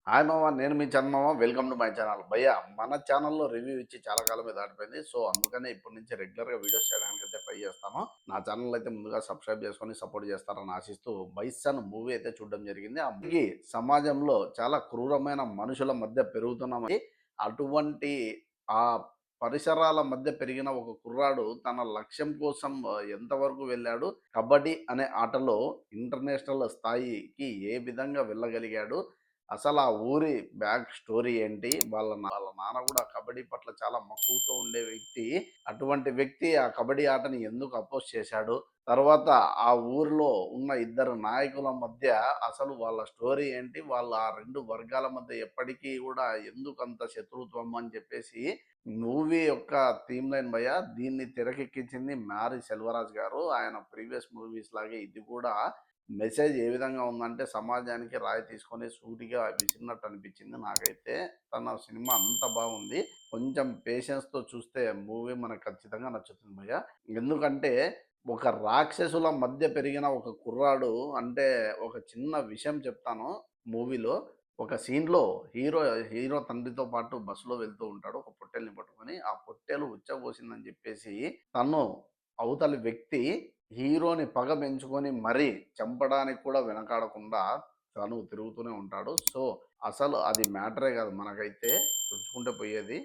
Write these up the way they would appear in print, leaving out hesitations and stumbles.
Hi మామ. నేను మీ చందమామ. Welcome to my channel. భయ్యా, మన ఛానల్‌లో రివ్యూ ఇచ్చి చాలా కాలమే దాటిపోయింది. సో, అందుకనే ఇప్పటి నుంచి రెగ్యులర్‌గా వీడియోస్ చేయడానికైతే ట్రై చేస్తాను. నా ఛానల్ అయితే ముందుగా సబ్స్క్రైబ్ చేసుకొని సపోర్ట్ చేస్తారని ఆశిస్తూ 'బైసన్' మూవీ అయితే చూడడం జరిగింది. ఆ మూవీ సమాజంలో చాలా క్రూరమైన మనుషుల మధ్య పెరుగుతున్నామని, అటువంటి ఆ పరిసరాల మధ్య పెరిగిన ఒక కుర్రాడు తన లక్ష్యం కోసం ఎంతవరకు వెళ్ళాడు, కబడ్డీ అనే ఆటలో ఇంటర్నేషనల్ స్థాయికి ఏ విధంగా వెళ్ళగలిగాడు, అసలు ఆ ఊరి బ్యాక్ స్టోరీ ఏంటి? వాళ్ళ నాన్న గూడా కబడ్డీ పట్ల చాలా మక్కువతో ఉండే వ్యక్తి. అటువంటి వ్యక్తి ఆ కబడ్డీ ఆటని ఎందుకు అపోజ్ చేశాడు? తర్వాత ఆ ఊరిలో ఉన్న ఇద్దరు నాయకుల మధ్య అసలు వాళ్ళ స్టోరీ ఏంటి? వాళ్ళ ఆ 2 వర్గాల మధ్య ఎప్పటికీ గూడా ఎందుకంత శత్రుత్వం అని చెప్పేసి మూవీ యొక్క థీమ్ లైన్ భయ్యా. దీన్ని తెరకెక్కించింది 'మ్యారీ సెల్వరాజ్' గారు. ఆయన ప్రీవియస్ మూవీస్ లాగే ఇది కూడా మెసేజ్ ఏ విధంగా ఉందంటే, సమాజానికి రాయి తీసుకొని సూటిగా విసిరినట్టు అనిపించింది నాకైతే. తన సినిమా అంత బాగుంది. కొంచెం పేషెన్స్‌తో చూస్తే మూవీ మనకు ఖచ్చితంగా నచ్చుతుంది భయ్య. ఎందుకంటే, ఒక రాక్షసుల మధ్య పెరిగిన ఒక కుర్రాడు, అంటే ఒక చిన్న విషయం చెప్తాను మూవీలో. ఒక సీన్‌లో హీరో హీరో తండ్రితో పాటు బస్సులో వెళ్తూ ఉంటాడు. ఒక పొట్టేలుని పట్టుకొని. ఆ పొట్టేలు ఉచ్చబోసిందని చెప్పేసి తను అవతలి వ్యక్తి హీరోని పగ పెంచుకొని మరీ చంపడానికి కూడా వెనకాడకుండా తను తిరుగుతూనే ఉంటాడు. సో, అసలు అది మ్యాటరే కాదు మనకైతే తుడుచుకుంటే పోయేది.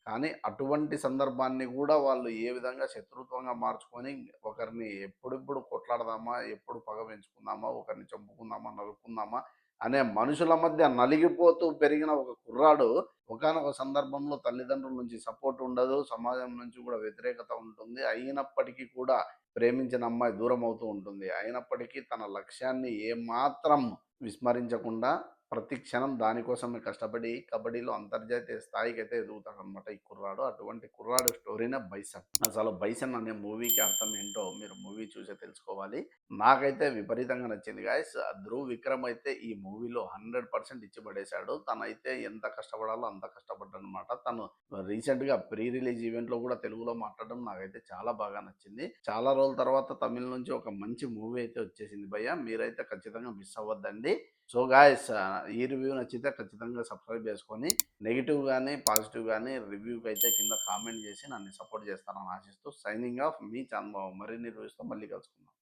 కానీ అటువంటి సందర్భాన్ని గూడా వాళ్ళు ఏ విధంగా శత్రుత్వంగా మార్చుకొని ఒకరిని ఎప్పుడెప్పుడు కొట్లాడదామా, ఎప్పుడు పగ పెంచుకుందామా, ఒకరిని చంపుకుందామా, నరుక్కుందామా అనే మనుషుల మధ్య నలిగిపోతూ పెరిగిన ఒక కుర్రాడు ఒకానొక సందర్భంలో తల్లిదండ్రుల నుంచి సపోర్ట్ ఉండదు. సమాజం నుంచి కూడా వ్యతిరేకత ఉంటుంది. అయినప్పటికీ కూడా ప్రేమించిన అమ్మాయి దూరమవుతూ ఉంటుంది. అయినప్పటికీ తన లక్ష్యాన్ని ఏమాత్రం విస్మరించకుండా ప్రతి క్షణం దానికోసమే కష్టపడి కబడ్డీలో అంతర్జాతీయ స్థాయికైతే ఎదుగుతాడనమాట ఈ కుర్రాడు. అటువంటి కుర్రాడు స్టోరీనే 'బైసన్'. అసలు 'బైసన్' అనే మూవీకి అర్థం ఏంటో మీరు మూవీ చూసే తెలుసుకోవాలి. నాకైతే విపరీతంగా నచ్చింది గాయ్స్. 'ధ్రువ్ విక్రమ్' అయితే ఈ మూవీలో 100% ఇచ్చి పడేశాడు. తనైతే ఎంత కష్టపడాలో అంత కష్టపడ్డాడనమాట. తను రీసెంట్‌గా ప్రీ రిలీజ్ ఈవెంట్‌లో కూడా తెలుగులో మాట్లాడడం నాకైతే చాలా బాగా నచ్చింది. చాలా రోజుల తర్వాత తమిళ్ నుంచి ఒక మంచి మూవీ అయితే వచ్చేసింది భయ్య. మీరైతే ఖచ్చితంగా మిస్ అవ్వద్దండి. సో గాయ్స్, ఈ రివ్యూ నచ్చితే ఖచ్చితంగా సబ్స్క్రైబ్ చేసుకొని నెగెటివ్ గాని, పాజిటివ్ గాని రివ్యూకైతే కింద కామెంట్ చేసి నన్ను సపోర్ట్ చేస్తారని ఆశిస్తూ సైనింగ్ ఆఫ్ మీ చందమామ. మరిన్ని రివ్యూస్‌తో మళ్ళీ కలుసుకుందాం.